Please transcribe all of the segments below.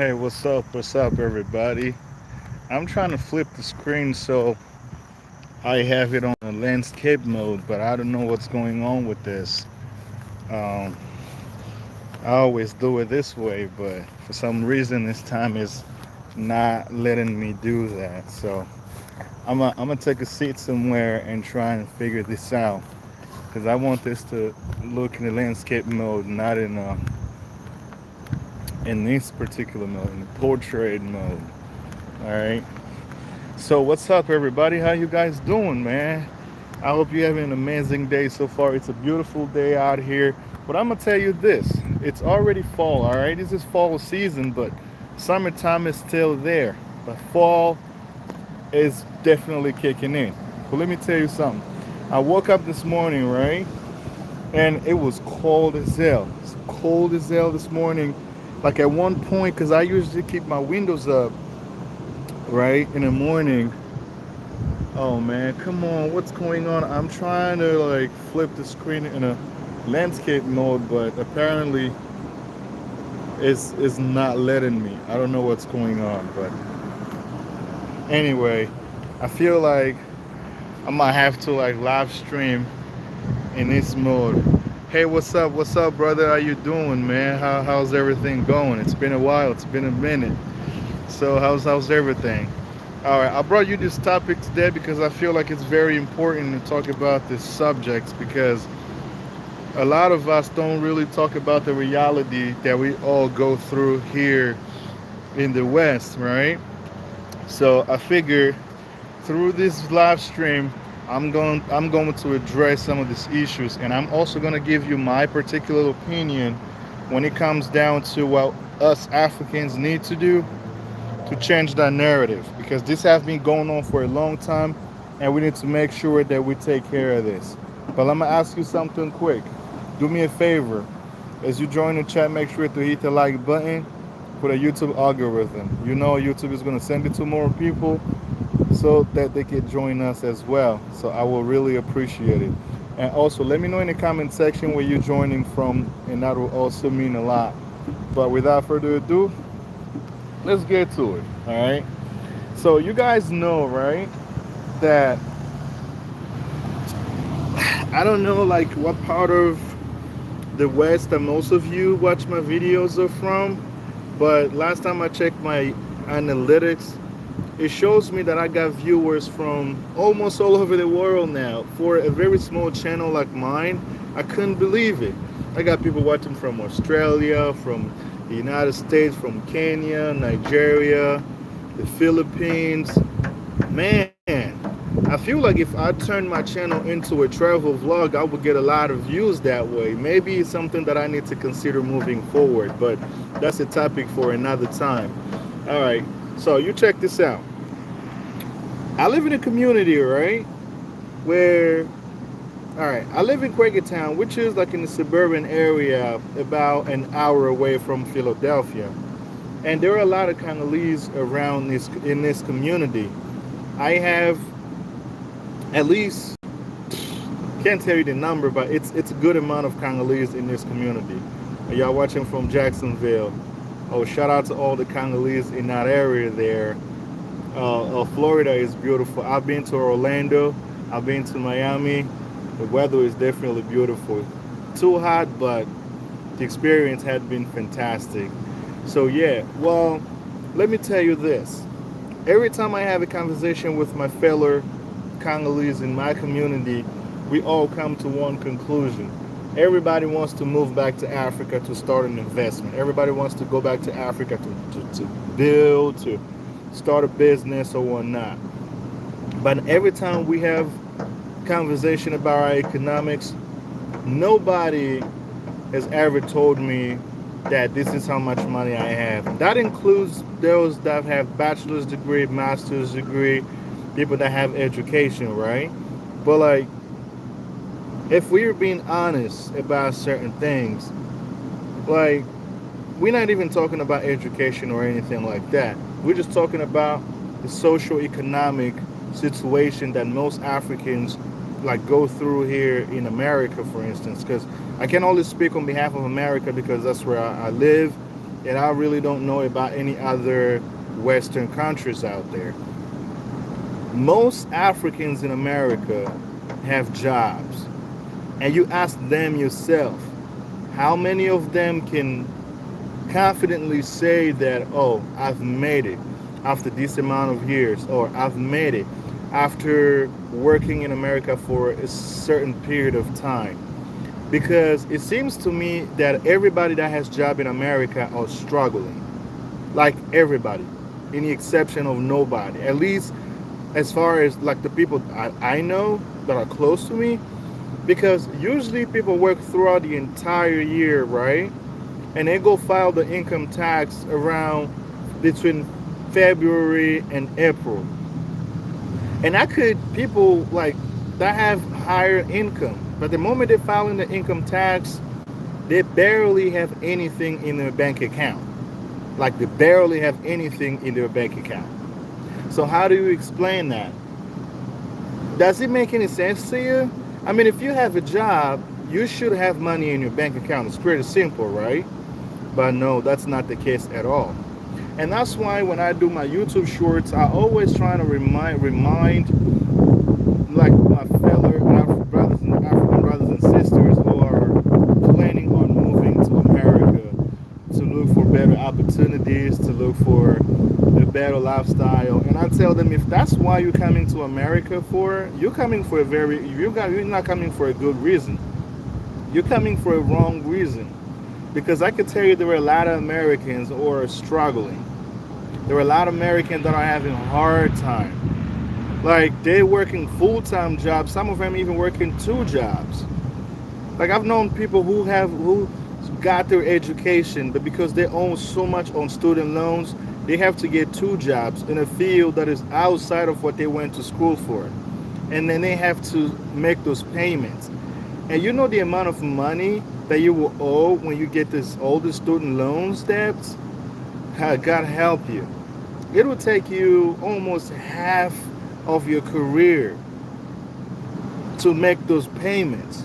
Hey, what's up? What's up, everybody? I'm trying to flip the screen so I have it on a landscape mode, but I don't know what's going on with this. Um, I always do it this way, but for some reason this time is not letting me do that. So I'm gonna take a seat somewhere and try and figure this out because I want this to look in the landscape mode, not in this particular mode, in the portrait mode. All right. So what's up, everybody? How you guys doing, man? I hope you're having an amazing day so far. It's a beautiful day out here. But I'm gonna tell you this: it's already fall. All right, this is fall season, but summertime is still there. But fall is definitely kicking in. But let me tell you something. I woke up this morning, right, and it was cold as hell. It's cold as hell this morning. Like at one point, because I usually keep my windows up, right, in the morning. Oh man, come on, what's going on? I'm trying to like flip the screen in a landscape mode, but apparently it's not letting me. I don't know what's going on, but anyway, I feel like I might have to like live stream in this mode. Hey, what's up? What's up, brother? How you doing, man? How's everything going? It's been a while. It's been a minute. So how's everything? All right, I brought you this topic today because I feel like it's very important to talk about this subject because a lot of us don't really talk about the reality that we all go through here in the West, right? So I figure through this live stream, I'm going to address some of these issues, and I'm also going to give you my particular opinion when it comes down to what us Africans need to do to change that narrative because this has been going on for a long time and we need to make sure that we take care of this. But I'm gonna ask you something quick. Do me a favor. As you join the chat, make sure to hit the like button for the YouTube algorithm. You know YouTube is gonna send it to more people so that they can join us as well. So I will really appreciate it. And also let me know in the comment section where you're joining from, and that will also mean a lot. But without further ado, let's get to it. All right. So you guys know, right, that I don't know like what part of the West that most of you watch my videos are from, but last time I checked my analytics, it shows me that I got viewers from almost all over the world now. For a very small channel like mine, I couldn't believe it. I got people watching from Australia, from the United States, from Kenya, Nigeria, the Philippines. Man, I feel like if I turned my channel into a travel vlog, I would get a lot of views that way. Maybe it's something that I need to consider moving forward, but that's a topic for another time. All right, so you check this out. I live in a community, right, where, all right, I live in Quakertown, which is like in the suburban area about an hour away from Philadelphia. And there are a lot of Congolese around this in this community. I have at least, can't tell you the number, but it's a good amount of Congolese in this community. Y'all watching from Jacksonville? Oh, shout out to all the Congolese in that area there. Florida is beautiful. I've been to Orlando. I've been to Miami. The weather is definitely beautiful. Too hot, but the experience had been fantastic. So yeah, well, let me tell you this. Every time I have a conversation with my fellow Congolese in my community, we all come to one conclusion. Everybody wants to move back to Africa to start an investment. Everybody wants to go back to Africa to build, to start a business or whatnot. But every time we have conversation about our economics, nobody has ever told me that this is how much money I have. That includes those that have bachelor's degree, master's degree, people that have education, right? But like, if we're being honest about certain things, like, we're not even talking about education or anything like that. We're just talking about the socioeconomic situation that most Africans like go through here in America, for instance. Because I can only speak on behalf of America because that's where I live. and I really don't know about any other Western countries out there. Most Africans in America have jobs, and you ask them yourself, how many of them can confidently say that, oh, I've made it after this amount of years, or I've made it after working in America for a certain period of time? Because it seems to me that everybody that has job in America are struggling, like everybody, any exception of nobody. At least as far as like the people I know that are close to me, because usually people work throughout the entire year, right? And they go file the income tax around between February and April. And I could people like that have higher income, but the moment they file in the income tax, they barely have anything in their bank account. Like they barely have anything in their bank account. So how do you explain that? Does it make any sense to you? I mean, if you have a job, you should have money in your bank account. It's pretty simple, right? But no, that's not the case at all. And that's why when I do my YouTube shorts, I always try to remind like my fellow African brothers and sisters who are planning on moving to America to look for better opportunities, to look for a better lifestyle. And I tell them, if that's why you're coming to America for, you're coming for a very you're not coming for a good reason. You're coming for a wrong reason. Because I could tell you there were a lot of Americans who are struggling. There were a lot of Americans that are having a hard time. Like they're working full-time jobs. Some of them even working two jobs. Like I've known people who got their education, but because they own so much on student loans, they have to get two jobs in a field that is outside of what they went to school for. And then they have to make those payments. And you know the amount of money that you will owe when you get this all the student loans debts? God help you. It will take you almost half of your career to make those payments.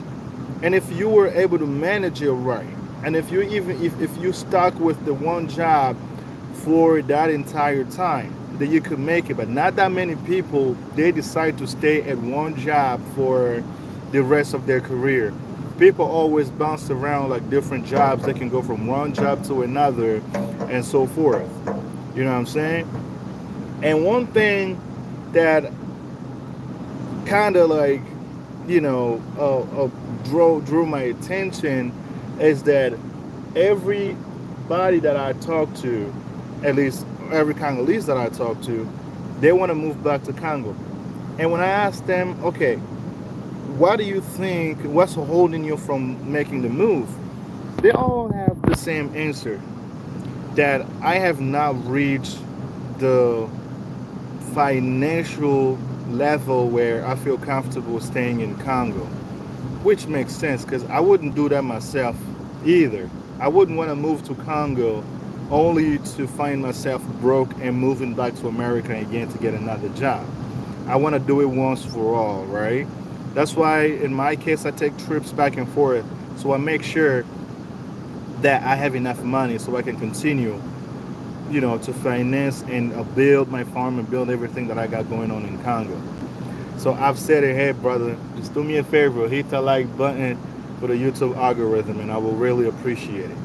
And if you were able to manage it right, and if you even if you stuck with the one job for that entire time, then you could make it. But not that many people, they decide to stay at one job for the rest of their career. People always bounce around like different jobs. They can go from one job to another and so forth. You know what I'm saying? And one thing that kind of like, you know, drew my attention is that everybody that I talk to, at least every Congolese that I talk to, they want to move back to Congo. And when I ask them, okay, what do you think, what's holding you from making the move? They all have the same answer, that I have not reached the financial level where I feel comfortable staying in Congo, which makes sense because I wouldn't do that myself either. I wouldn't want to move to Congo only to find myself broke and moving back to America again to get another job. I want to do it once for all, right? That's why in my case I take trips back and forth, so I make sure that I have enough money so I can continue, you know, to finance and build my farm and build everything that I got going on in Congo. So I've said it, hey brother, just do me a favor, hit the like button for the YouTube algorithm and I will really appreciate it.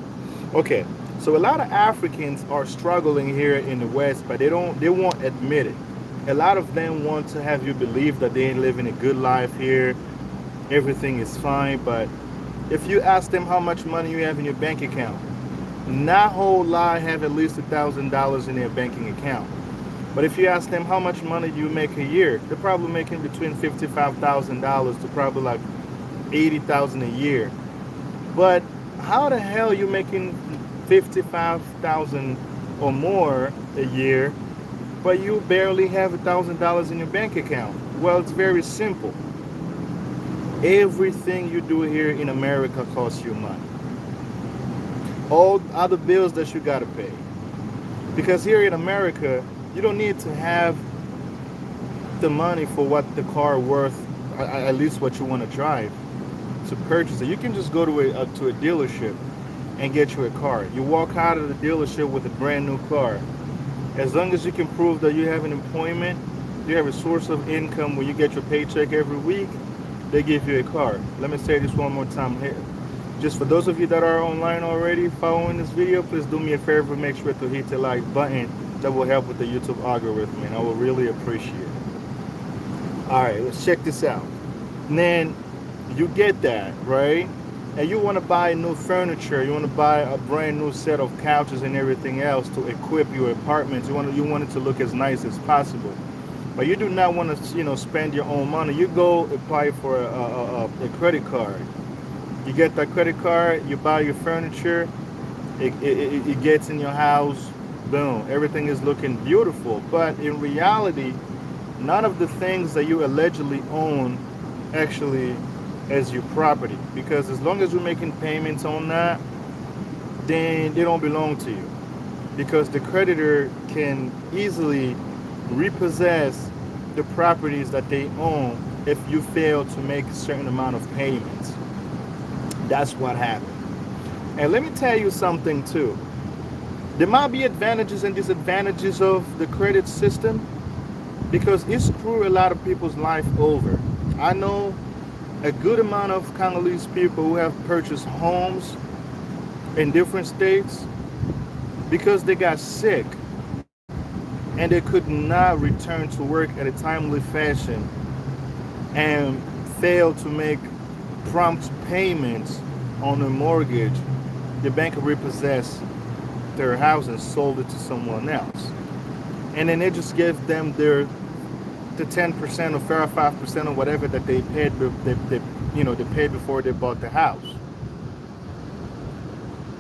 Okay, so a lot of Africans are struggling here in the West, but they won't admit it. A lot of them want to have you believe that they ain't living a good life here, everything is fine, but if you ask them how much money you have in your bank account, not a whole lot have at least $1,000 in their banking account. But if you ask them how much money do you make a year, they're probably making between $55,000 to probably like $80,000 a year. But how the hell are you making 55,000 or more a year, but you barely have $1,000 in your bank account? Well, it's very simple. Everything you do here in America costs you money. All other bills that you gotta pay. Because here in America, you don't need to have the money for what the car worth, at least what you want to drive, to purchase it. You can just go to a dealership and get you a car. You walk out of the dealership with a brand new car. As long as you can prove that you have an employment, you have a source of income where you get your paycheck every week, they give you a car. Let me say this one more time here. Just for those of you that are online already following this video, please do me a favor, make sure to hit the like button. That will help with the YouTube algorithm, and I will really appreciate it. All right, let's check this out. And then you get that, right? And you want to buy new furniture, you want to buy a brand new set of couches and everything else to equip your apartment. You want it to look as nice as possible, but you do not want to spend your own money. You go apply for a credit card. You get that credit card, you buy your furniture, it gets in your house, boom, everything is looking beautiful. But in reality, none of the things that you allegedly own actually as your property, because as long as you're making payments on that, then they don't belong to you, because the creditor can easily repossess the properties that they own if you fail to make a certain amount of payments. That's what happened. And let me tell you something too. There might be advantages and disadvantages of the credit system, because it screwed a lot of people's life over. I know a good amount of Congolese people who have purchased homes in different states because they got sick and they could not return to work at a timely fashion and failed to make prompt payments on a mortgage. The bank repossessed their house and sold it to someone else, and then they just gave them the 10% or 5% or whatever that they paid. They paid before they bought the house.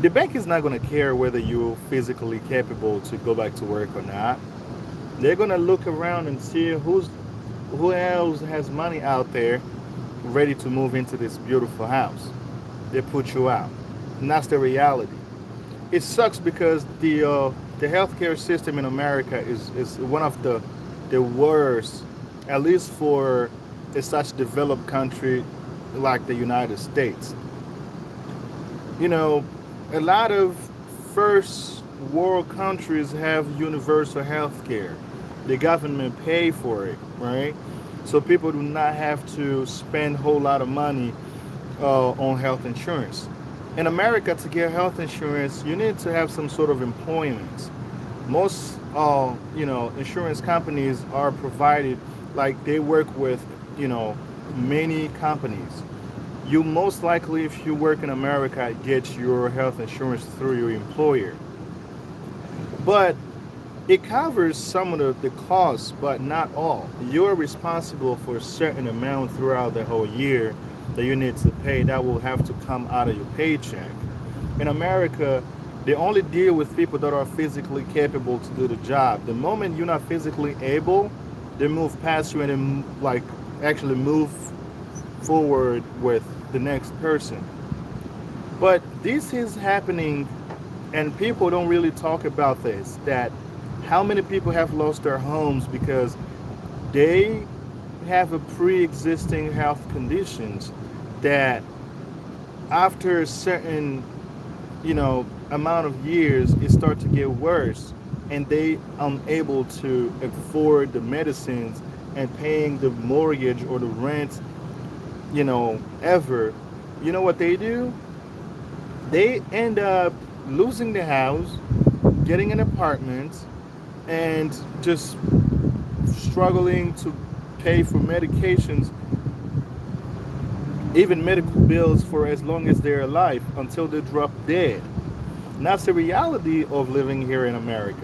The bank is not going to care whether you're physically capable to go back to work or not. They're going to look around and see who else has money out there ready to move into this beautiful house. They put you out, and that's the reality. It sucks because the healthcare system in America is one of the worst, at least for a such developed country like the United States. A lot of first world countries have universal health care. The government pay for it, right? So people do not have to spend a whole lot of money on health insurance. In America, to get health insurance, you need to have some sort of employment. Most insurance companies are provided, like they work with many companies. You most likely, if you work in America, get your health insurance through your employer, but it covers some of the costs, but not all. You're responsible for a certain amount throughout the whole year that you need to pay. That will have to come out of your paycheck. In America, they only deal with people that are physically capable to do the job. The moment you're not physically able, they move past you and then actually move forward with the next person. But this is happening, and people don't really talk about this, that how many people have lost their homes because they have a pre-existing health conditions that after a certain amount of years it starts to get worse, and they unable to afford the medicines and paying the mortgage or the rent ever. You know what they do? They end up losing the house, getting an apartment, and just struggling to pay for medications, even medical bills, for as long as they're alive until they drop dead. And that's the reality of living here in America.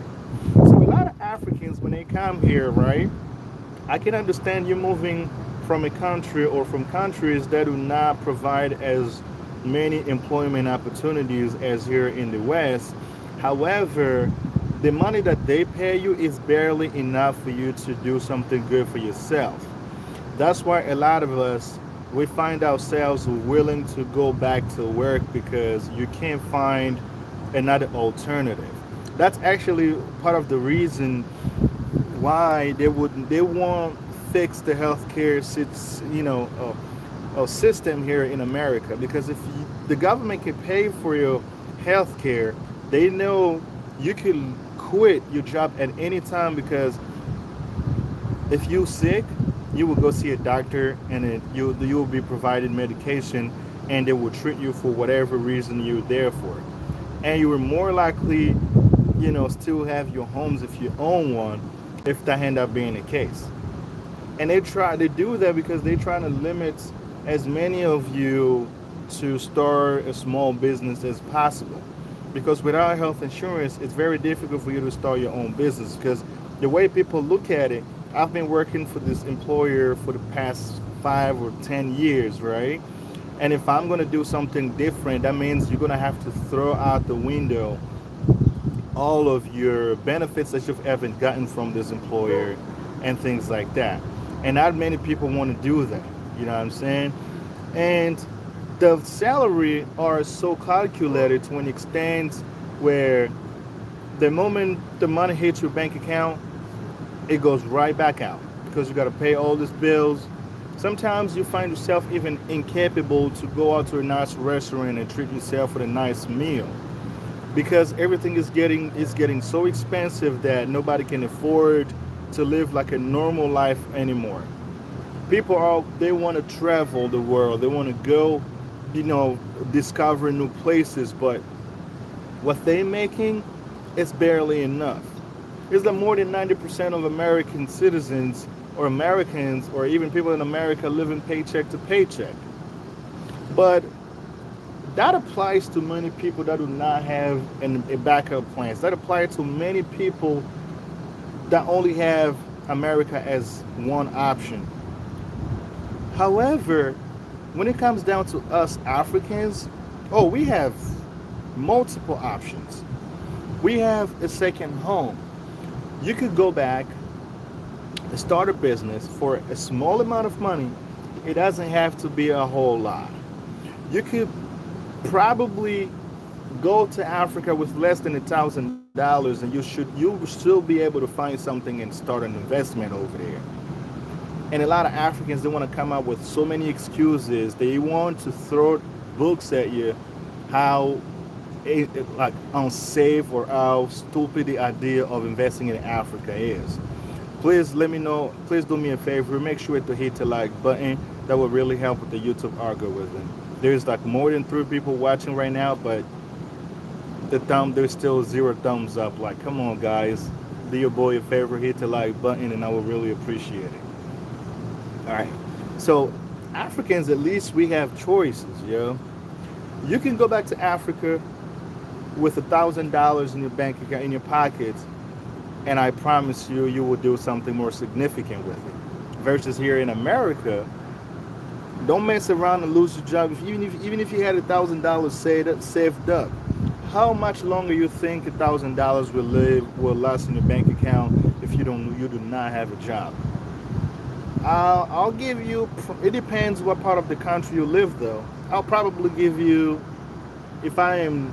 So a lot of Africans, when they come here, right, I can understand you moving from a country or from countries that do not provide as many employment opportunities as here in the West. However, the money that they pay you is barely enough for you to do something good for yourself. That's why a lot of us, we find ourselves willing to go back to work because you can't find another alternative. That's actually part of the reason why they won't fix the healthcare system here in America. Because if the government can pay for your health care, they know you can quit your job at any time, because if you sick, you will go see a doctor, and you will be provided medication, and they will treat you for whatever reason you're there for. And you are more likely, still have your homes if you own one, if that end up being the case. And they try to do that because they try to limit as many of you to start a small business as possible. Because without health insurance, it's very difficult for you to start your own business. Because the way people look at it, I've been working for this employer for the past 5 or 10 years, right? And if I'm going to do something different, that means you're going to have to throw out the window all of your benefits that you've ever gotten from this employer and things like that. And not many people want to do that. You know what I'm saying? And the salary are so calculated to an extent where the moment the money hits your bank account, it goes right back out, because you got to pay all these bills. Sometimes you find yourself even incapable to go out to a nice restaurant and treat yourself with a nice meal, because everything is getting so expensive that nobody can afford to live like a normal life anymore. People are they want to travel the world. They want to go, discover new places, but what they're making is barely enough. It's that more than 90% of American citizens, or Americans, or even people in America, living paycheck to paycheck. But that applies to many people that do not have a backup plans. That applies to many people that only have America as one option. However, when it comes down to us Africans, oh, we have multiple options. We have a second home. You could go back and start a business for a small amount of money. It doesn't have to be a whole lot. You could probably go to Africa with less than $1,000, and you will still be able to find something and start an investment over there. And a lot of Africans, they want to come up with so many excuses. They want to throw books at you how like unsafe or how stupid the idea of investing in Africa is. Please let me know. Please do me a favor. Make sure to hit the like button. That will really help with the YouTube algorithm. There's like more than 3 people watching right now, but there's still 0 thumbs up. Like, come on, guys. Do your boy a favor. Hit the like button, and I will really appreciate it. All right. So Africans, at least we have choices, yo. You can go back to Africa with $1,000 in your bank account, in your pockets, and I promise you, you will do something more significant with it. Versus here in America, don't mess around and lose your job. Even if you had $1,000 saved up, how much longer you think $1,000 will last in your bank account if you do not have a job? I'll give you. It depends what part of the country you live, though. I'll probably give you, if I am,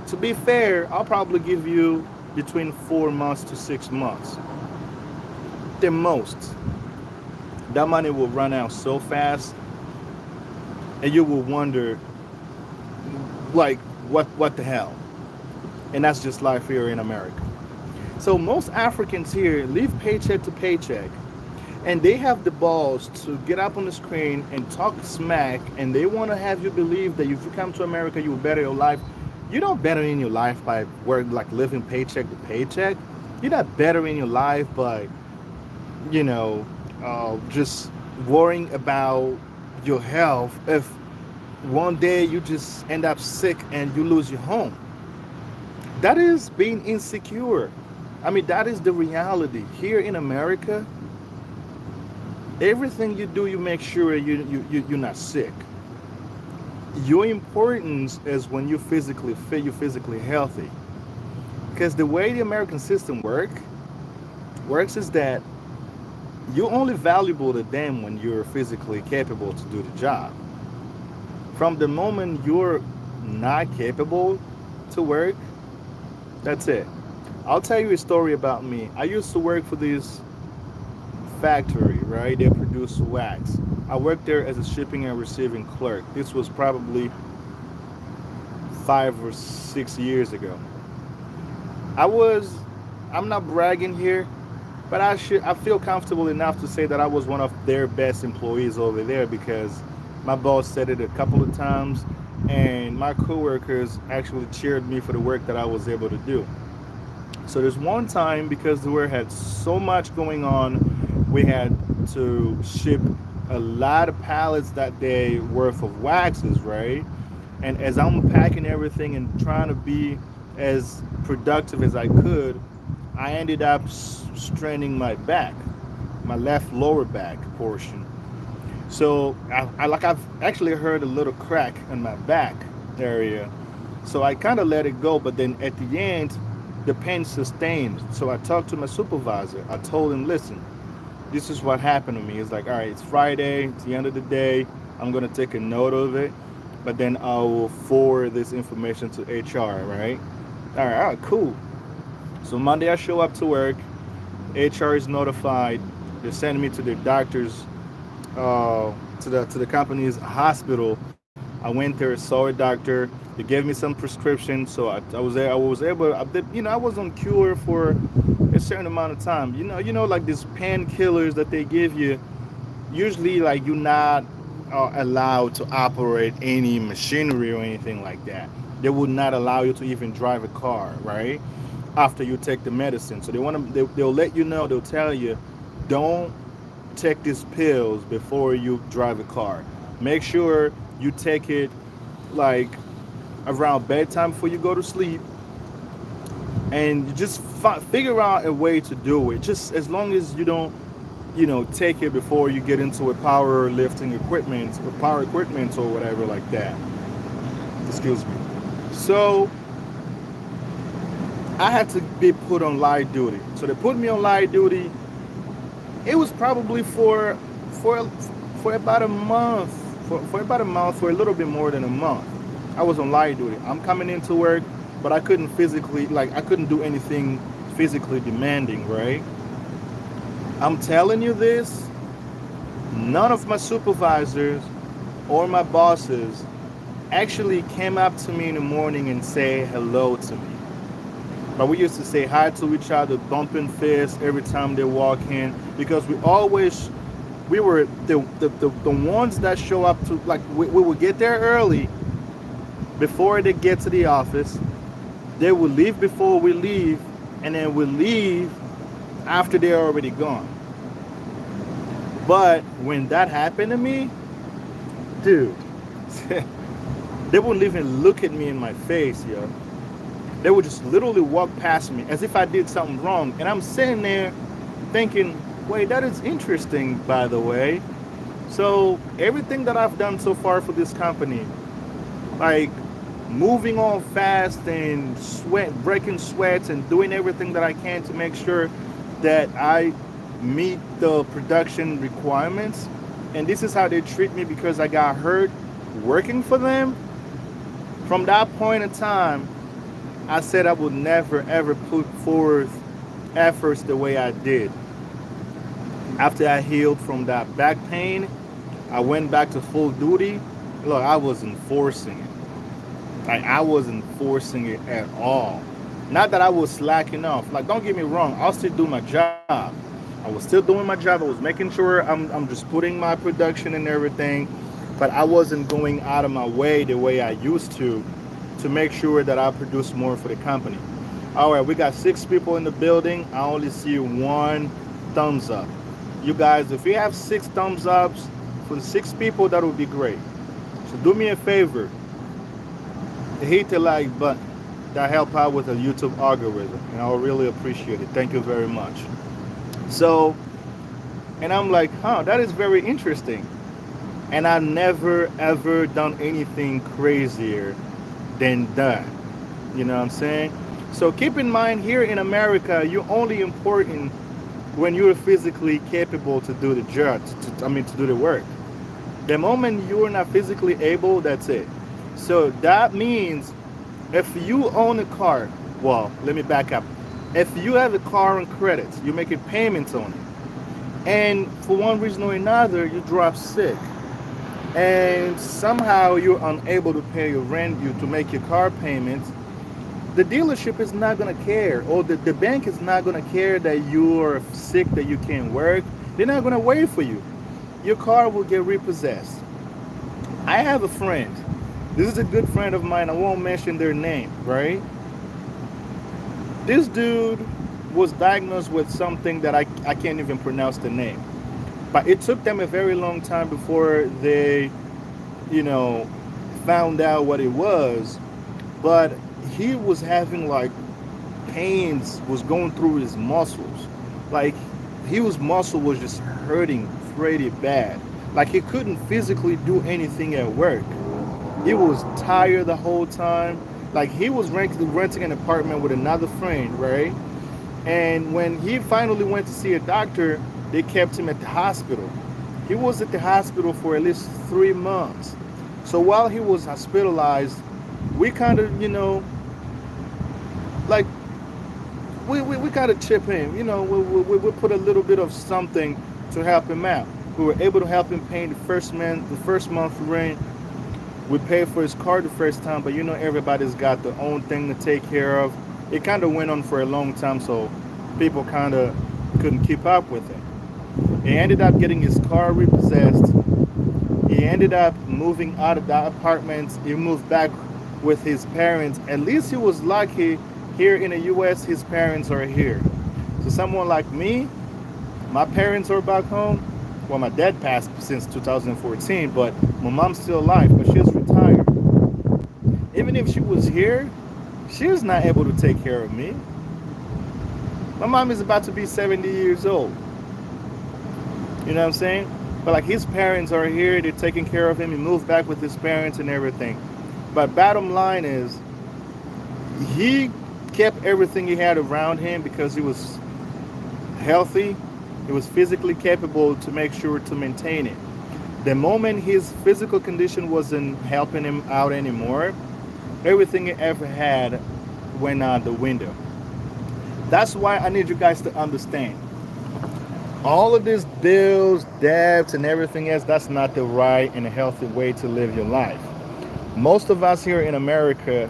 to be fair, I'll probably give you between 4 months to 6 months. The most. That money will run out so fast, and you will wonder, like, what the hell? And that's just life here in America. So most Africans here live paycheck to paycheck, and they have the balls to get up on the screen and talk smack, and they want to have you believe that if you come to America, you will better your life. You don't better in your life by living paycheck to paycheck. You're not better in your life by, just worrying about your health if one day you just end up sick and you lose your home. That is being insecure. I mean, that is the reality. Here in America, everything you do, you make sure you're not sick. Your importance is when you're physically fit, you're physically healthy. Because the way the American system works is that you're only valuable to them when you're physically capable to do the job. From the moment you're not capable to work, that's it. I'll tell you a story about me. I used to work for this factory, right? They produce wax. I worked there as a shipping and receiving clerk. This was probably 5 or 6 years ago. I was, I'm not bragging here, but I feel comfortable enough to say that I was one of their best employees over there because my boss said it a couple of times, and my coworkers actually cheered me for the work that I was able to do. So there's one time because the work had so much going on, we had to ship a lot of pallets that day worth of waxes, right? And as I'm packing everything and trying to be as productive as I could, I ended up straining my back, my left lower back portion. So I've actually heard a little crack in my back area. So I kind of let it go, but then at the end, the pain sustained. So I talked to my supervisor. I told him, listen, this is what happened to me. It's like, all right, it's Friday, it's the end of the day. I'm gonna take a note of it, but then I will forward this information to HR, right? All right, cool. So Monday I show up to work. HR is notified. They send me to the doctor's, to the company's hospital. I went there, saw a doctor. They gave me some prescription, so I was there. I was able. I did, I was on cure for a certain amount of time. Like these painkillers that they give you. Usually, like you're not allowed to operate any machinery or anything like that. They would not allow you to even drive a car, right? After you take the medicine, so they'll let you know. They'll tell you, don't take these pills before you drive a car. Make sure you take it like around bedtime before you go to sleep, and you just figure out a way to do it. Just as long as you don't, take it before you get into a power lifting equipment or power equipment or whatever like that. Excuse me. So I had to be put on light duty. So they put me on light duty. It was probably for for about a month, for about a month, for a little bit more than a month. I was on light duty. I'm coming into work, but I couldn't physically, like, I couldn't do anything physically demanding, right? I'm telling you this, none of my supervisors or my bosses actually came up to me in the morning and say hello to me. But we used to say hi to each other, bumping fists every time they walk in, because we were the ones that show up to, like, we would get there early before they get to the office. They would leave before we leave, and then we leave after they're already gone. But when that happened to me, dude, they wouldn't even look at me in my face, yo. They would just literally walk past me as if I did something wrong. And I'm sitting there thinking, wait, that is interesting, by the way. So everything that I've done so far for this company, like moving on fast and breaking sweats and doing everything that I can to make sure that I meet the production requirements. And this is how they treat me because I got hurt working for them. From that point in time, I said I would never ever put forth efforts the way I did. After I healed from that back pain, I went back to full duty. Look, I wasn't forcing it. Like, I wasn't forcing it at all. Not that I was slacking off. Like, don't get me wrong, I'll still do my job. I was still doing my job. I was making sure I'm just putting my production and everything, but I wasn't going out of my way the way I used to make sure that I produce more for the company. All right, we got 6 people in the building. I only see 1 thumbs up. You guys, if you have 6 thumbs ups for the 6 people, that would be great. So do me a favor, hit the like button. That help out with the YouTube algorithm, and I'll really appreciate it. Thank you very much. So, and I'm like, that is very interesting. And I never ever done anything crazier than that. You know what I'm saying? So keep in mind, here in America, you're only important when you're physically capable to do the job, to do the work. The moment you're not physically able, that's it. So that means if you own a car, well, let me back up. If you have a car on credit, you're making payments on it, and for one reason or another, you drop sick, and somehow you're unable to pay your rent, you to make your car payments. The dealership is not going to care, or the bank is not going to care that you're sick, that you can't work. They're not going to wait for you. Your car will get repossessed. I have a friend. This is a good friend of mine. I won't mention their name, right? This dude was diagnosed with something that I can't even pronounce the name. But it took them a very long time before they, you know, found out what it was. But he was having like pains was going through his muscles. Like his muscle was just hurting pretty bad. Like he couldn't physically do anything at work. He was tired the whole time. Like he was renting an apartment with another friend, right? And when he finally went to see a doctor, they kept him at the hospital. He was at the hospital for at least 3 months. So while he was hospitalized, we kind of, like we got to chip in. We put a little bit of something to help him out. We were able to help him pay the first month rent. We paid for his car the first time, but everybody's got their own thing to take care of. It kind of went on for a long time, so people kind of couldn't keep up with it. He ended up getting his car repossessed. He ended up moving out of that apartment. He moved back with his parents. At least he was lucky. Here in the US, his parents are here. So someone like me, my parents are back home. Well, my dad passed since 2014, but my mom's still alive, but she's retired. Even if she was here, she was not able to take care of me. My mom is about to be 70 years old. You know what I'm saying? But like his parents are here, they're taking care of him. He moved back with his parents and everything. But bottom line is, he kept everything he had around him because he was healthy. He was physically capable to make sure to maintain it. The moment his physical condition wasn't helping him out anymore, everything he ever had went out the window. That's why I need you guys to understand. All of these bills, debts, and everything else, that's not the right and healthy way to live your life. Most of us here in America,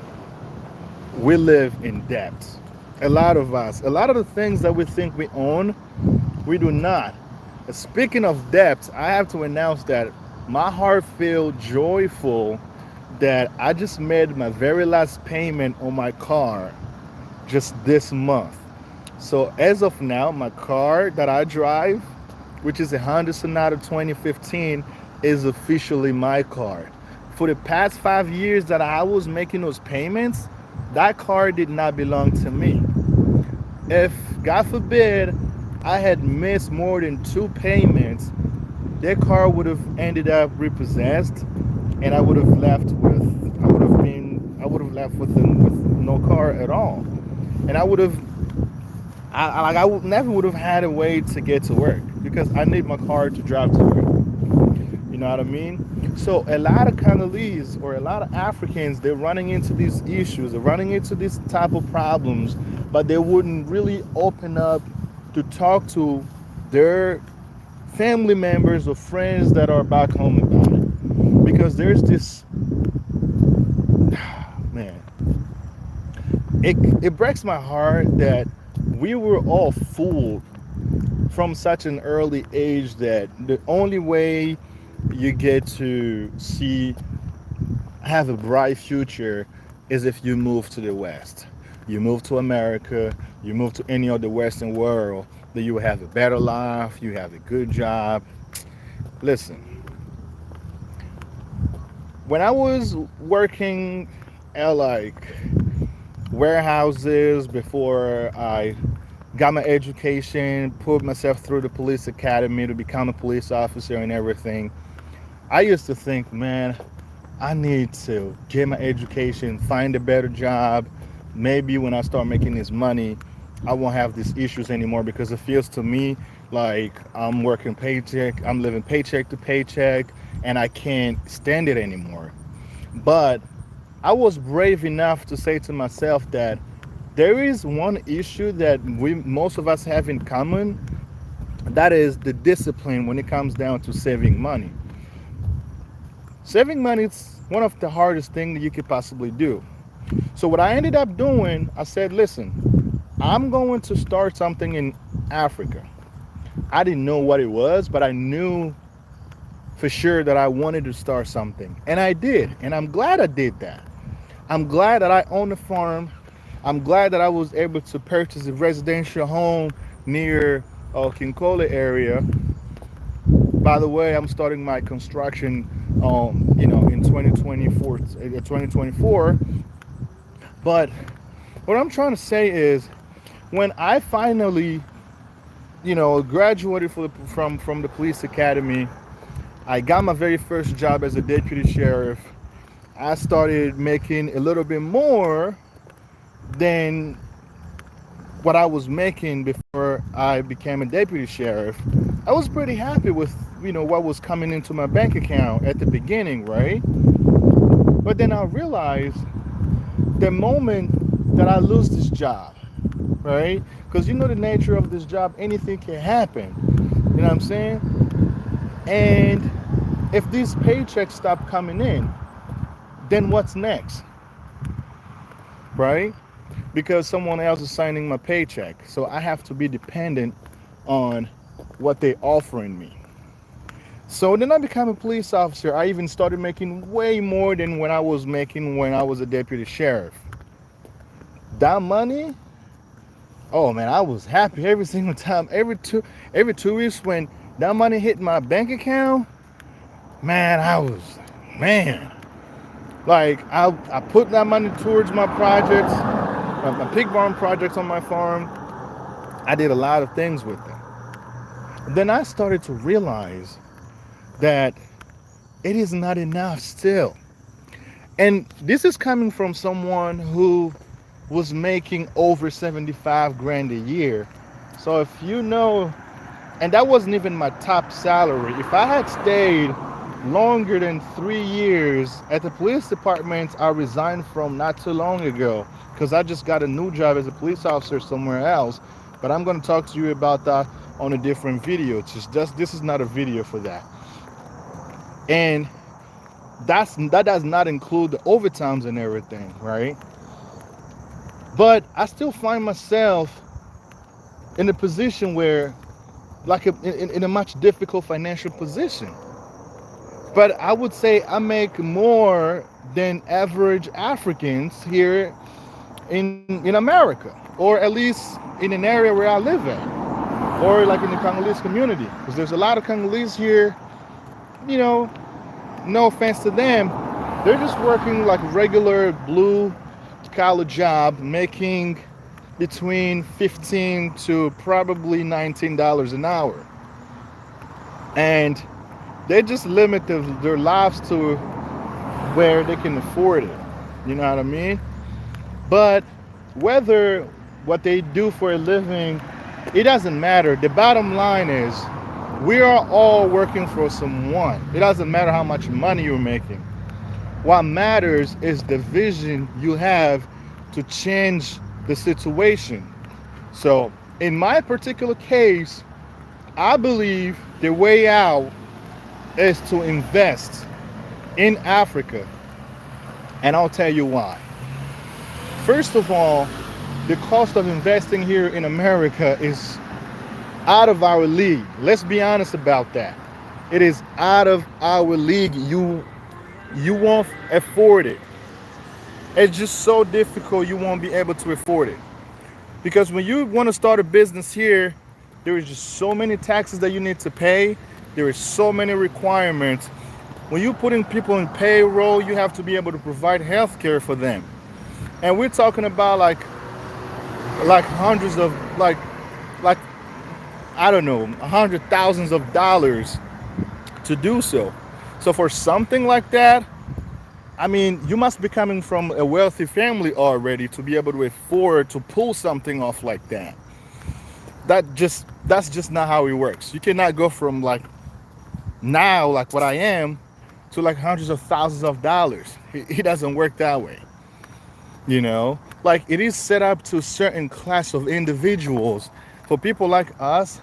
we live in debt. A lot of us. A lot of the things that we think we own, we do not. Speaking of debt, I have to announce that my heart feels joyful that I just made my very last payment on my car just this month. So as of now, my car that I drive, which is a Honda Sonata 2015, is officially my car. For the past 5 years that I was making those payments, that car did not belong to me. If, God forbid, I had missed more than 2 payments, that car would have ended up repossessed, and I would have left with no car at all, and I would never would have had a way to get to work because I need my car to drive to work. You know what I mean? So a lot of Congolese or a lot of Africans, they're running into these issues, they're running into these type of problems, but they wouldn't really open up to talk to their family members or friends that are back home about it. Because there's this, man, it breaks my heart that we were all fooled from such an early age that the only way you get to have a bright future is if you move to the West. You move to America, you move to any other Western world, that you will have a better life, you have a good job. Listen, when I was working at like warehouses before I got my education, put myself through the police academy to become a police officer and everything, I used to think, man, I need to get my education, find a better job. Maybe when I start making this money, I won't have these issues anymore because it feels to me like I'm living paycheck to paycheck, and I can't stand it anymore. But I was brave enough to say to myself that there is one issue that most of us have in common, That is the discipline when it comes down to saving money. Saving money is one of the hardest things that you could possibly do. So what I ended up doing, I said, listen, I'm going to start something in Africa. I didn't know what it was, but I knew for sure that I wanted to start something. And I did. And I'm glad I did that. I'm glad that I own a farm. I'm glad that I was able to purchase a residential home near Kinkola area. By the way, I'm starting my construction, in 2024. But what I'm trying to say is, when I finally, graduated from the police academy, I got my very first job as a deputy sheriff. I started making a little bit more than what I was making before I became a deputy sheriff. I was pretty happy with, what was coming into my bank account at the beginning, right? But then I realized the moment that I lose this job, right? Because you know the nature of this job, anything can happen. You know what I'm saying? And if these paychecks stop coming in, then what's next, right? Because someone else is signing my paycheck. So I have to be dependent on what they're offering me. So then I became a police officer. I even started making way more than when I was making when I was a deputy sheriff. That money, oh man, I was happy every single time. Every two weeks when that money hit my bank account, man, man. Like I put that money towards my projects, my pig barn projects on my farm. I did a lot of things with them. Then I started to realize that it is not enough still. And this is coming from someone who was making over 75 grand a year. So if you know, and that wasn't even my top salary. If I had stayed longer than 3 years at the police department I resigned from not too long ago, because I just got a new job as a police officer somewhere else. But I'm going to talk to you about that on a different video. Just this is not a video for that. And that does not include the overtimes and everything, right? But I still find myself in a position where, like, in a much difficult financial position. But I would say I make more than average Africans here in America, or at least in an area where I live at, or like in the Congolese community, because there's a lot of Congolese here. No offense to them, they're just working like regular blue collar job, making between 15 to probably $19 an hour, and they just limit their lives to where they can afford it. You know what I mean? But whether what they do for a living, it doesn't matter. The bottom line is we are all working for someone. It doesn't matter how much money you're making. What matters is the vision you have to change the situation. So in my particular case, I believe the way out is to invest in Africa. And I'll tell you why. First of all, the cost of investing here in America is out of our league. Let's be honest about that. It is out of our league. You won't afford it. It's just so difficult, you won't be able to afford it. Because when you want to start a business here, there is just so many taxes that you need to pay. There is so many requirements. When you're putting people in payroll, you have to be able to provide health care for them. And we're talking about like hundreds of like I don't know, hundred thousands of dollars to do so. So for something like that, I mean, you must be coming from a wealthy family already to be able to afford to pull something off like that. That's just not how it works. You cannot go from like now, like what I am, to like hundreds of thousands of dollars. It doesn't work that way. Like it is set up to a certain class of individuals. For people like us,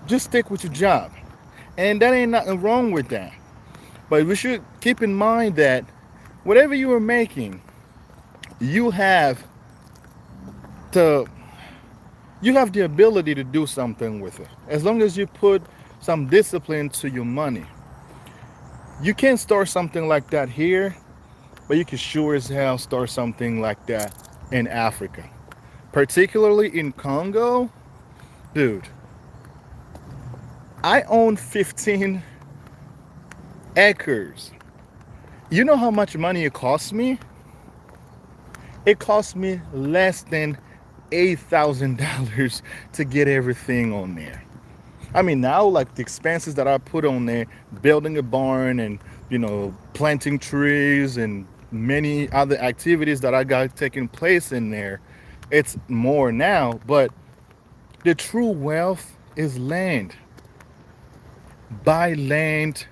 just stick with your job. And that ain't nothing wrong with that. But we should keep in mind that whatever you are making, you have to you have the ability to do something with it. As long as you put some discipline to your money. You can't start something like that here, but you can sure as hell start something like that in Africa. Particularly in Congo, dude, I own 15 acres. You know how much money it costs me? It costs me less than $8,000 to get everything on there. I mean, now, like the expenses that I put on there, building a barn and, planting trees and many other activities that I got taking place in there, it's more now. But the true wealth is land. Buy land.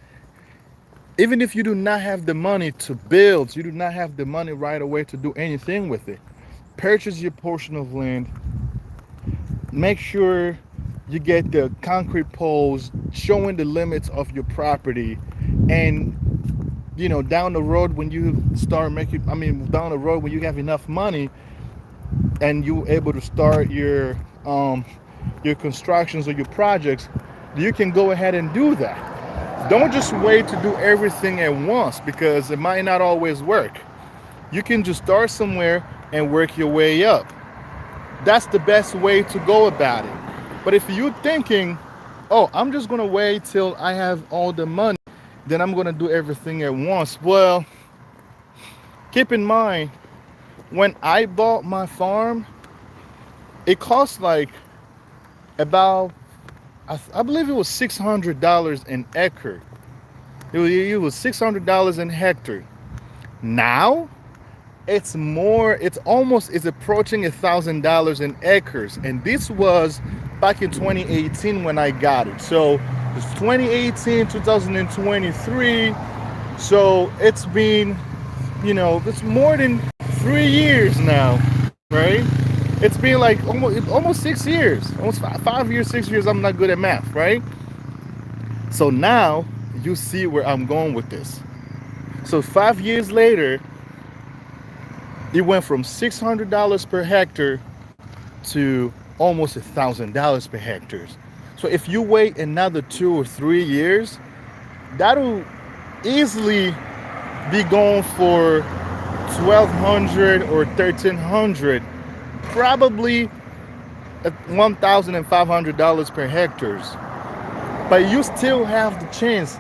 Even if you do not have the money to build, you do not have the money right away to do anything with it. Purchase your portion of land. Make sure you get the concrete poles showing the limits of your property. And down the road when you start making, down the road when you have enough money and you're able to start your constructions or your projects, you can go ahead and do that. Don't just wait to do everything at once, because it might not always work. You can just start somewhere and work your way up. That's the best way to go about it. But if you're thinking, oh, I'm just going to wait till I have all the money, then I'm going to do everything at once. Well, keep in mind, when I bought my farm, it cost like about, I believe it was $600 an acre. It was $600 an hectare. Now, it's approaching $1,000 in acres. And this was back in 2018 when I got it. So it's 2018, 2023. So it's been, it's more than 3 years now, right? It's been like almost 6 years, almost 5 years, 6 years. I'm not good at math, right? So now you see where I'm going with this. So 5 years later, it went from $600 per hectare to almost $1,000 per hectare. So if you wait another 2 or 3 years, that'll easily be going for 1,200 or 1,300, probably $1,500 per hectare. But you still have the chance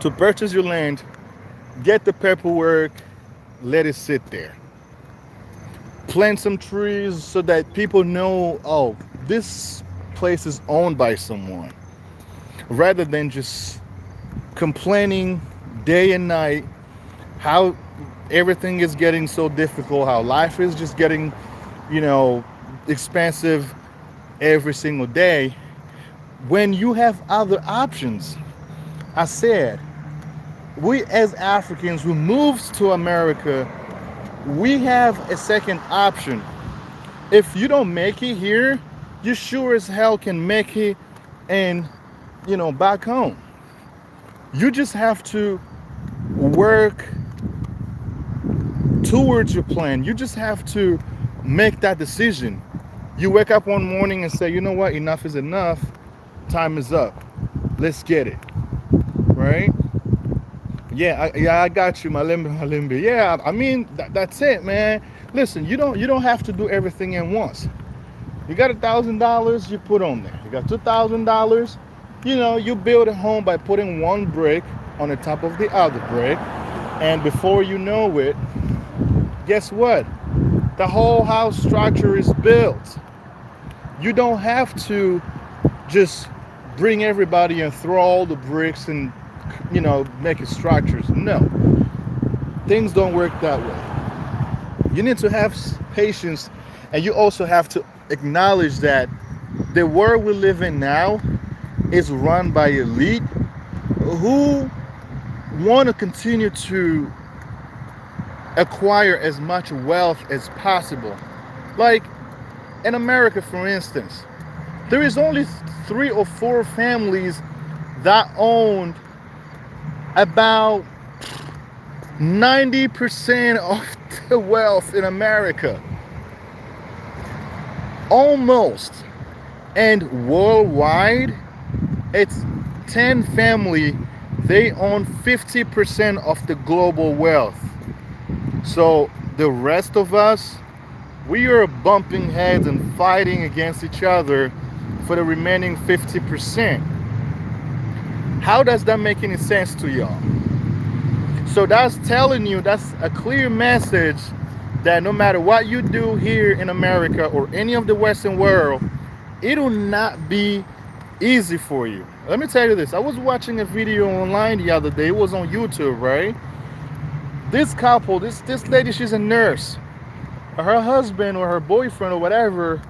to purchase your land, get the paperwork, let it sit there. Plant some trees so that people know, oh, this place is owned by someone, rather than just complaining day and night how everything is getting so difficult, how life is just getting, expensive every single day, when you have other options. I said, we as Africans who moved to America, we have a second option. If you don't make it here, you sure as hell can make it and, back home. You just have to work towards your plan. You just have to make that decision. You wake up one morning and say, you know what, enough is enough. Time is up. Let's get it. Right? Yeah, I got you, my limby. Yeah, that's it, man. Listen, you don't have to do everything at once. You got $1,000, you put on there. You got $2,000. You build a home by putting one brick on the top of the other brick, and before you know it, guess what? The whole house structure is built. You don't have to just bring everybody and throw all the bricks and make it structures. No, things don't work that way. You need to have patience, and you also have to acknowledge that the world we live in now is run by elite who want to continue to acquire as much wealth as possible. Like in America, for instance, There is only 3 or 4 families that owned about 90% of the wealth in America. Almost. And worldwide, it's 10 family. They own 50% of the global wealth. So the rest of us, we are bumping heads and fighting against each other for the remaining 50%. How does that make any sense to y'all? So that's telling you, that's a clear message that no matter what you do here in America or any of the Western world, it will not be easy for you. Let me tell you this. I was watching a video online the other day. It was on YouTube, right? This couple, this lady, she's a nurse. Her husband or her boyfriend or whatever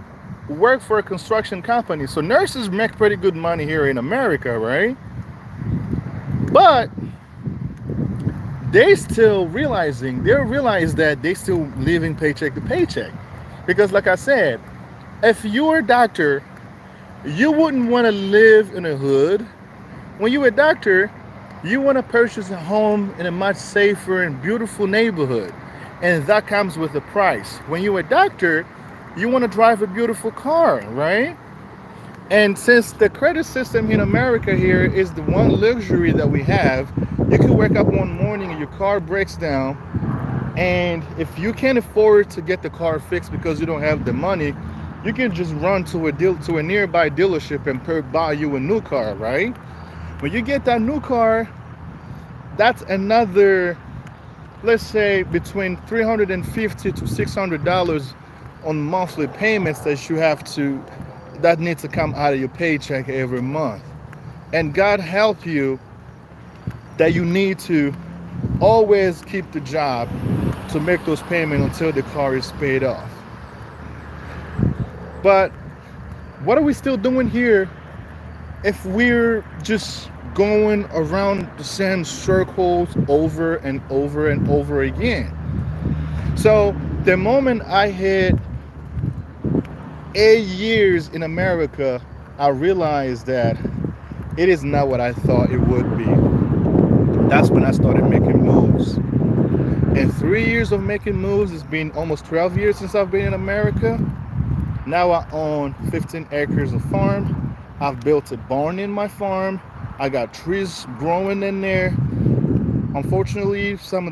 work for a construction company. So nurses make pretty good money here in America, right? But they realize that they still living paycheck to paycheck. Because like I said, if you're a doctor, you wouldn't want to live in a hood. When you're a doctor, you want to purchase a home in a much safer and beautiful neighborhood. And that comes with a price. When you're a doctor, you want to drive a beautiful car, right? And since the credit system in America here is the one luxury that we have, you can wake up one morning and your car breaks down. And if you can't afford to get the car fixed because you don't have the money, you can just run to a nearby dealership and buy you a new car, right? When you get that new car, that's another, let's say, between $350 to $600 on monthly payments that need to come out of your paycheck every month. And God help you that you need to always keep the job to make those payments until the car is paid off. But what are we still doing here if we're just going around the same circles over and over and over again? So the moment I hit 8 years in America, I realized that it is not what I thought it would be. That's when I started making moves. And 3 years of making moves, it's been almost 12 years since I've been in America. Now I own 15 acres of farm. I've built a barn in my farm. I got trees growing in there. Unfortunately, some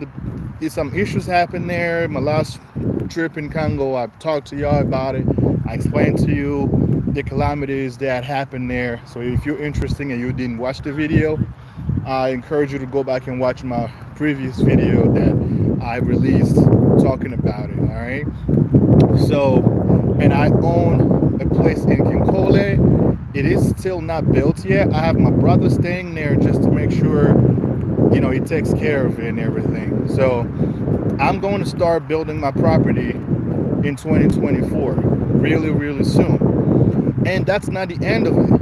issues happened there. My last trip in Congo, I talked to y'all about it. I explained to you the calamities that happened there. So if you're interested and you didn't watch the video, I encourage you to go back and watch my previous video that I released talking about it, all right? So, and I own a place in Kinkole. It is still not built yet. I have my brother staying there just to make sure, he takes care of it and everything. So I'm going to start building my property in 2024, really, really soon. And that's not the end of it.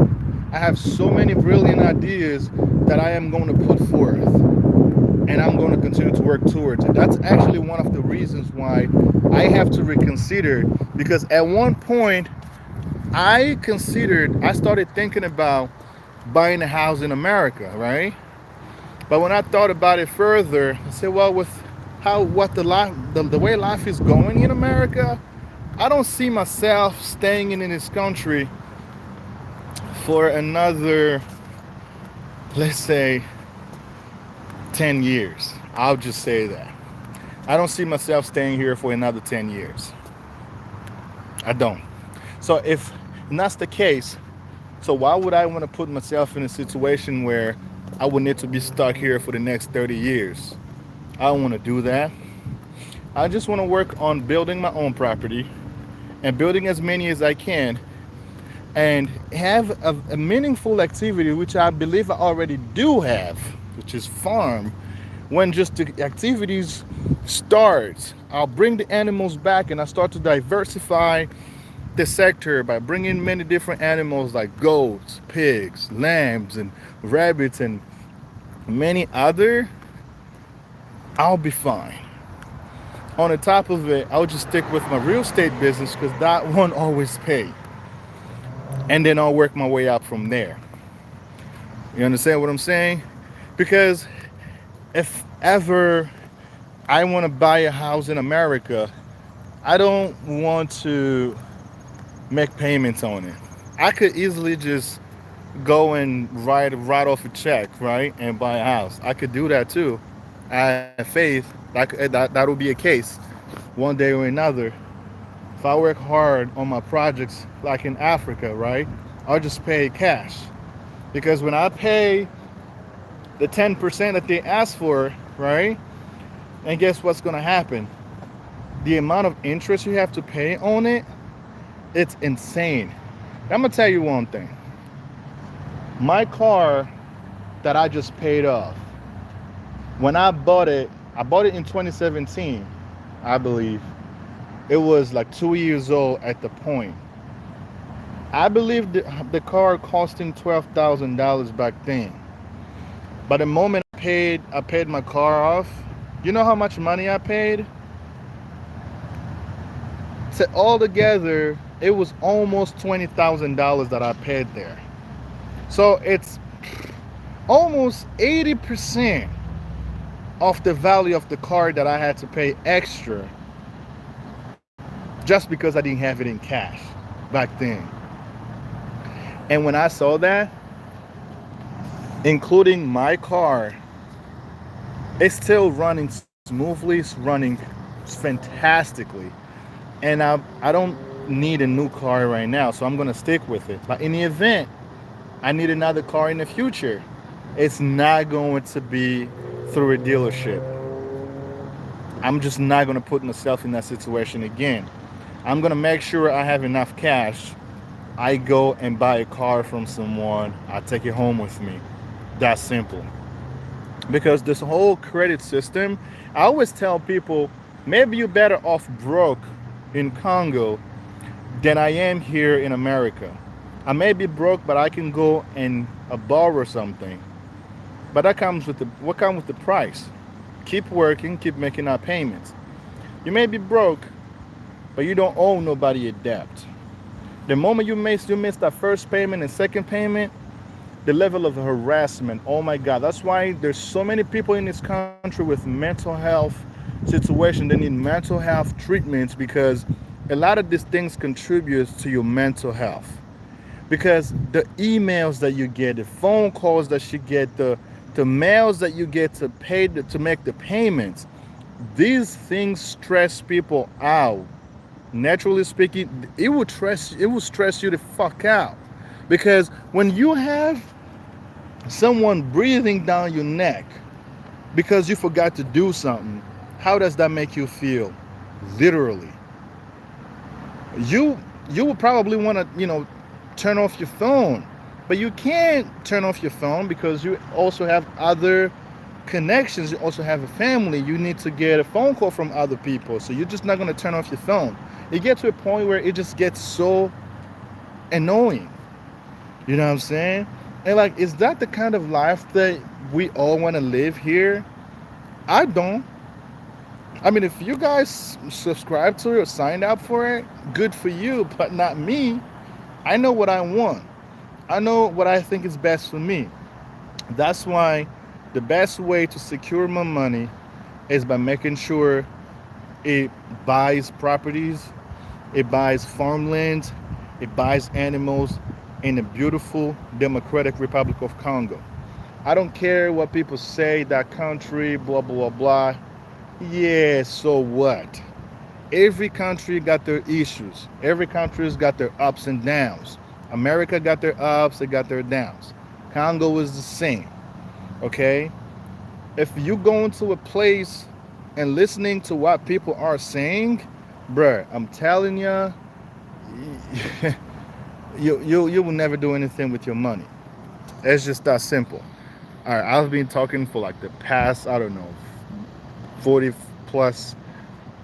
I have so many brilliant ideas that I am going to put forth. And I'm going to continue to work towards it. That's actually one of the reasons why I have to reconsider. Because at one point, I started thinking about buying a house in America, right? But when I thought about it further, I said, well, with the way life is going in America, I don't see myself staying in this country for another, let's say, 10 years. I'll just say that. I don't see myself staying here for another 10 years. I don't. So if that's the case, so why would I want to put myself in a situation where I would need to be stuck here for the next 30 years? I don't want to do that. I just want to work on building my own property and building as many as I can and have a meaningful activity, which I believe I already do have, which is farm. When just the activities start, I'll bring the animals back and I start to diversify the sector by bringing many different animals like goats, pigs, lambs, and rabbits, and many other. I'll be fine. On the top of it, I'll just stick with my real estate business because that one always pays. and then I'll work my way up from there. You understand what I'm saying? Because if ever I want to buy a house in America, I don't want to make payments on it. I could easily just go and write off a check, right, and buy a house. I could do that too. I have faith that will be a case one day or another. If I work hard on my projects, like in Africa, right, I'll just pay cash because when I pay the 10% that they ask for, right, and guess what's gonna happen? The amount of interest you have to pay on it, it's insane. I'm gonna tell you one thing. My car that I just paid off, when I bought it in 2017, I believe. It was like 2 years old at the point. I believe the car costing $12,000 back then. But the moment I paid my car off, you know how much money I paid? So altogether, it was almost $20,000 that I paid there. So it's almost 80% of the value of the car that I had to pay extra just because I didn't have it in cash back then. And when I saw that, including my car, it's still running smoothly, it's running fantastically. And I don't need a new car right now, so I'm gonna stick with it. But in the event I need another car in the future, it's not going to be through a dealership. I'm just not going to put myself in that situation again. I'm going to make sure I have enough cash. I go and buy a car from someone. I take it home with me. That's simple. Because this whole credit system, I always tell people, maybe you're better off broke in Congo than I am here in America. I may be broke, but I can go and borrow something. But that comes with what comes with the price. Keep working, keep making our payments. You may be broke, but you don't owe nobody a debt. The moment you miss that first payment and second payment, the level of harassment, oh my God, that's why there's so many people in this country with mental health situation. They need mental health treatments because a lot of these things contributes to your mental health. Because the emails that you get, the phone calls that you get, the mails that you get to make the payments, these things stress people out. Naturally speaking, it will stress you the fuck out. Because when you have someone breathing down your neck because you forgot to do something, how does that make you feel? Literally. You will probably want to, turn off your phone. But you can't turn off your phone because you also have other connections. You also have a family. You need to get a phone call from other people. So you're just not going to turn off your phone. It gets to a point where it just gets so annoying. You know what I'm saying? And like, is that the kind of life that we all want to live here? I don't. I mean, if you guys subscribe to it or signed up for it, good for you, but not me. I know what I want. I know what I think is best for me. That's why the best way to secure my money is by making sure it buys properties, it buys farmland, it buys animals in the beautiful Democratic Republic of Congo. I don't care what people say, that country, blah, blah, blah. Yeah, so what? Every country got their issues. Every country's got their ups and downs. America got their ups, they got their downs. Congo is the same. Okay? If you go into a place and listening to what people are saying, bruh, I'm telling you, you will never do anything with your money. It's just that simple. All right, I've been talking for like the past, I don't know, 40 plus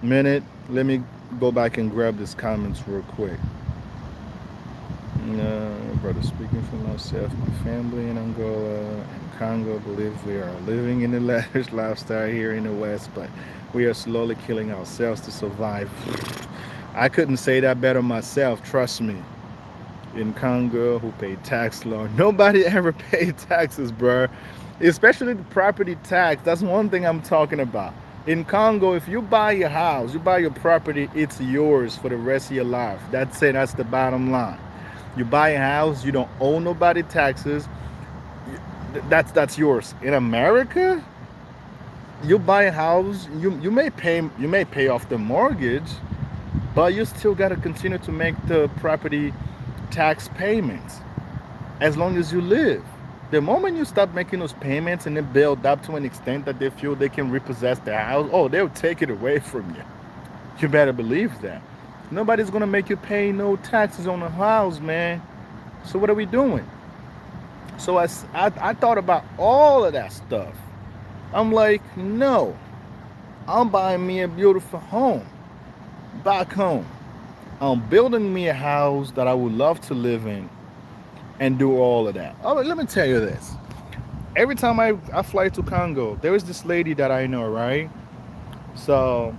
minute. Let me go back and grab these comments real quick. Brother, speaking for myself, my family in Angola and Congo believe we are living in the lavish lifestyle here in the West, but we are slowly killing ourselves to survive. I couldn't say that better myself, trust me. in Congo who pay tax law. Nobody ever paid taxes, bro. Especially the property tax. That's one thing I'm talking about. In Congo, if you buy your house, you buy your property, it's yours for the rest of your life. That's it. That's the bottom line. You buy a house, you don't owe nobody taxes. That's yours. In America, you buy a house, you may pay off the mortgage, but you still got to continue to make the property tax payments as long as you live. The moment you stop making those payments and they build up to an extent that they feel they can repossess the house, oh, they'll take it away from you. You better believe that. Nobody's gonna make you pay no taxes on the house, man. So what are we doing? So I thought about all of that stuff. I'm like, no, I'm buying me a beautiful home back home. I'm building me a house that I would love to live in and do all of that. Oh, let me tell you this. Every time I fly to Congo, there is this lady that I know, right? So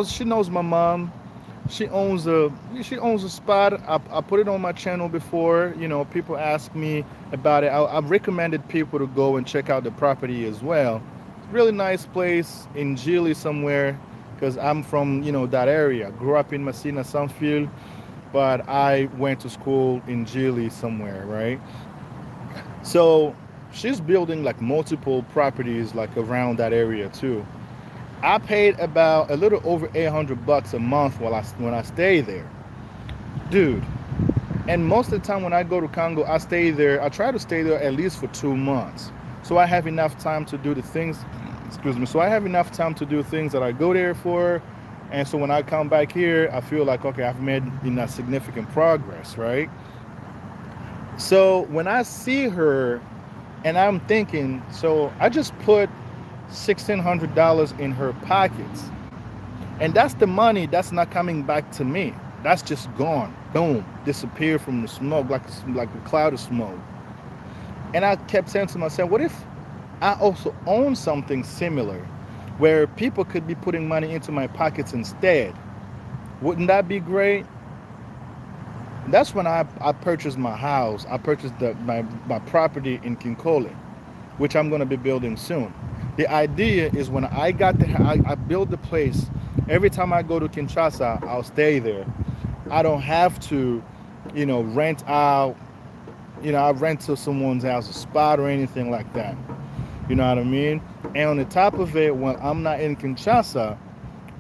she knows my mom. She owns a spot. I put it on my channel before. People ask me about it. I've recommended people to go and check out the property as well. Really nice place in Gili somewhere, because I'm from that area. Grew up in Messina, Sunfield, but I went to school in Gili somewhere, right? So she's building like multiple properties like around that area too. I paid about a little over $800 a month when I stay there, dude. And most of the time when I go to Congo, I stay there. I try to stay there at least for 2 months, so I have enough time to do the things. Excuse me. So I have enough time to do things that I go there for, and so when I come back here, I feel like, okay, I've made significant progress, right? So when I see her, and I'm thinking, so I just put $1,600 in her pockets, and that's the money that's not coming back to me. That's just gone, boom, disappeared from the smoke like a cloud of smoke. And I kept saying to myself, what if I also own something similar, where people could be putting money into my pockets instead? Wouldn't that be great? That's when I purchased my house. I purchased my property in Kinkole, which I'm going to be building soon. The idea is when I got there, I build the place. Every time I go to Kinshasa, I'll stay there. I don't have to, rent out, I rent to someone's house, a spot or anything like that. You know what I mean? And on the top of it, when I'm not in Kinshasa,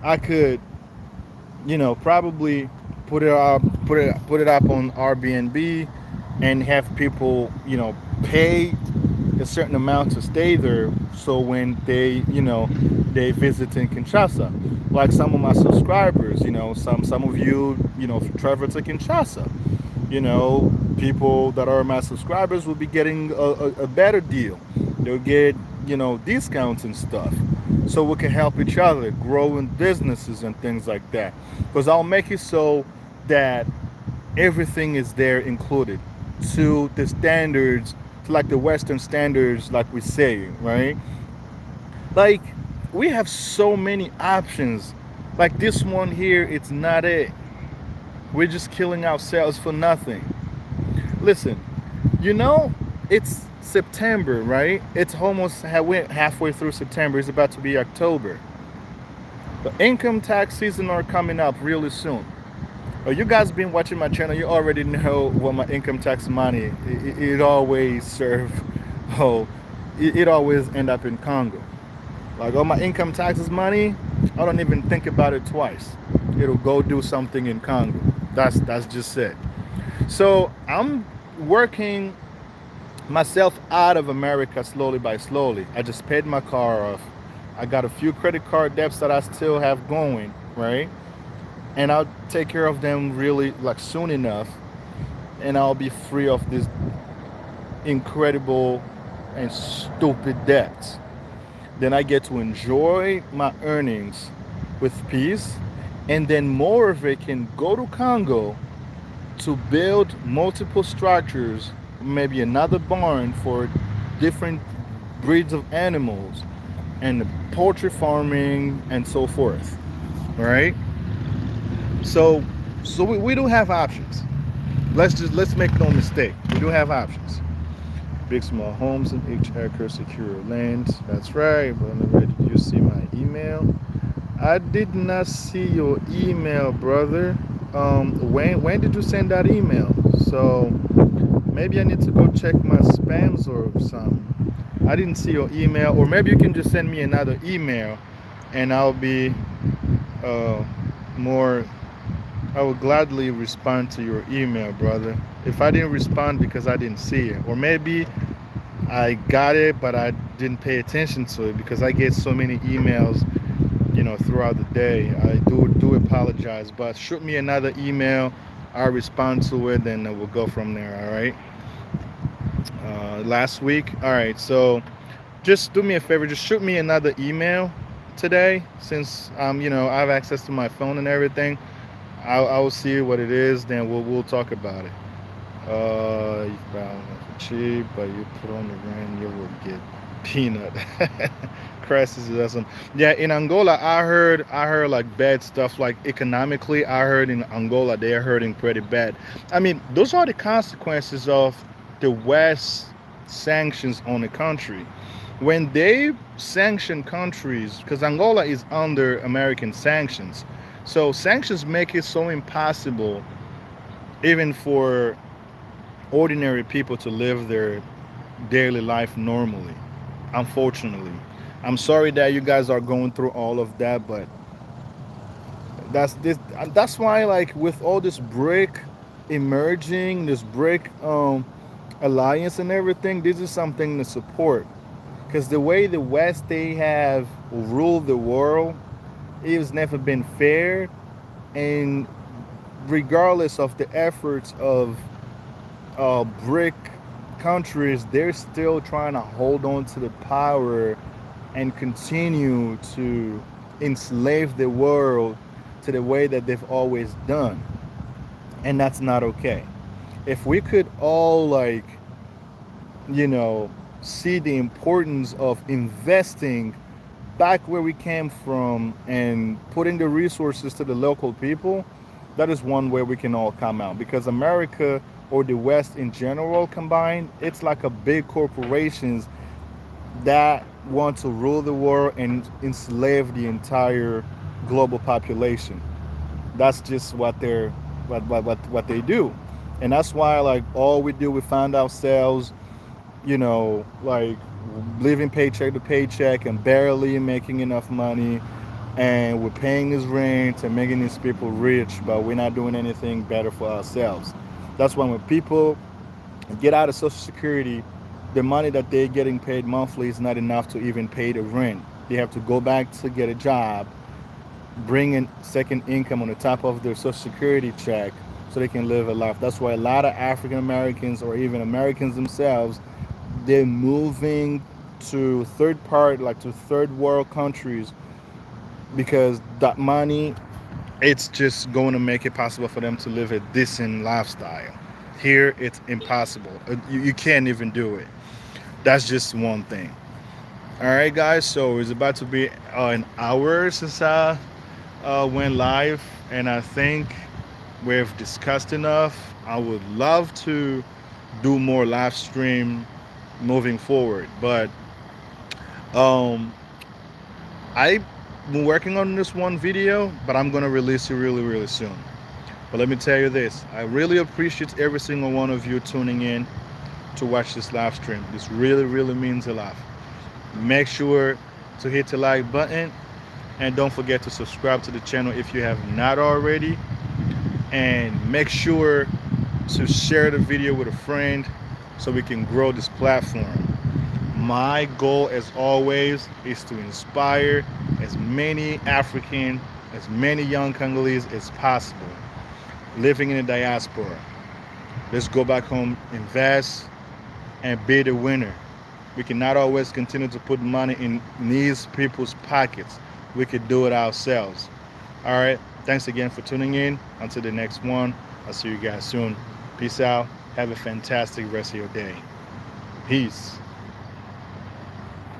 I could, probably put it up on Airbnb and have people, pay a certain amount to stay there. So when they visit in Kinshasa, like some of my subscribers, some of you, travel to Kinshasa, people that are my subscribers will be getting a better deal. They'll get, discounts and stuff. So we can help each other grow in businesses and things like that. Because I'll make it so that everything is there included to the standards, to like the Western standards, like we say, right? Like, we have so many options. Like this one here, it's not it. We're just killing ourselves for nothing. Listen, it's September, right? It's almost halfway through September. It's about to be October. The income tax season are coming up really soon. You guys been watching my channel, you already know what my income tax money, it always serve, it always end up in Congo. Like all my income taxes money, I don't even think about it twice. It'll go do something in Congo. That's just it. So I'm working myself out of America slowly by slowly. I just paid my car off. I got a few credit card debts that I still have going, right? And I'll take care of them really like soon enough, and I'll be free of this incredible and stupid debts. Then I get to enjoy my earnings with peace, and then more of it can go to Congo to build multiple structures, maybe another barn for different breeds of animals and poultry farming and so forth. All right. So we do have options. let's make no mistake. We do have options. Big small homes and H-acre secure lands. That's right. But where did you see my email? I did not see your email, brother. When did you send that email? So maybe I need to go check my spams or something. I didn't see your email, or maybe you can just send me another email, and I'll be uh, more. I will gladly respond to your email, brother. If I didn't respond because I didn't see it, or maybe I got it but I didn't pay attention to it because I get so many emails, throughout the day. I do apologize, but shoot me another email. I'll respond to it, then we'll go from there. All right. Last week. All right. So just do me a favor. Just shoot me another email today, since I have access to my phone and everything. I will see what it is. Then we'll talk about it. You buy it for cheap, but you put on the rent, you will get peanut. Crisis is awesome. Yeah, in Angola, I heard like bad stuff. Like economically, I heard in Angola they are hurting pretty bad. I mean, those are the consequences of the West sanctions on the country. When they sanction countries, because Angola is under American sanctions, so sanctions make it so impossible even for ordinary people to live their daily life normally. Unfortunately, I'm sorry that you guys are going through all of that, but that's why, like, with all this brick emerging, this brick alliance and everything, this is something to support, because the way the West they have ruled the world, it has never been fair. And regardless of the efforts of brick countries, they're still trying to hold on to the power and continue to enslave the world to the way that they've always done. And that's not okay. If we could all, like, you know, see the importance of investing back where we came from and putting the resources to the local people, that is one way we can all come out. Because America, or the West in general combined, it's like a big corporations that want to rule the world and enslave the entire global population. That's just what they do. And that's why, like, all we do, we find ourselves, like, living paycheck to paycheck and barely making enough money, and we're paying this rent and making these people rich, but we're not doing anything better for ourselves. That's why when people get out of Social Security, the money that they're getting paid monthly is not enough to even pay the rent. They have to go back to get a job, bring in second income on the top of their Social Security check so they can live a life. That's why a lot of African Americans, or even Americans themselves, they're moving to third world countries, because that money, it's just going to make it possible for them to live a decent lifestyle. Here it's impossible. You can't even do it. That's just one thing. All right, guys, so it's about to be an hour since I went live, and I think we've discussed enough. I would love to do more live stream moving forward, but um I've been working on this one video, but I'm gonna release it really, really soon. But let me tell you this, I really appreciate every single one of you tuning in to watch this live stream. This really, really means a lot. Make sure to hit the like button, and don't forget to subscribe to the channel if you have not already, and make sure to share the video with a friend so we can grow this platform. My goal, as always, is to inspire as many African, as many young Congolese as possible living in the diaspora. Let's go back home, invest, and be the winner. We cannot always continue to put money in these people's pockets. We could do it ourselves. All right. Thanks again for tuning in. Until the next one, I'll see you guys soon. Peace out. Have a fantastic rest of your day. Peace.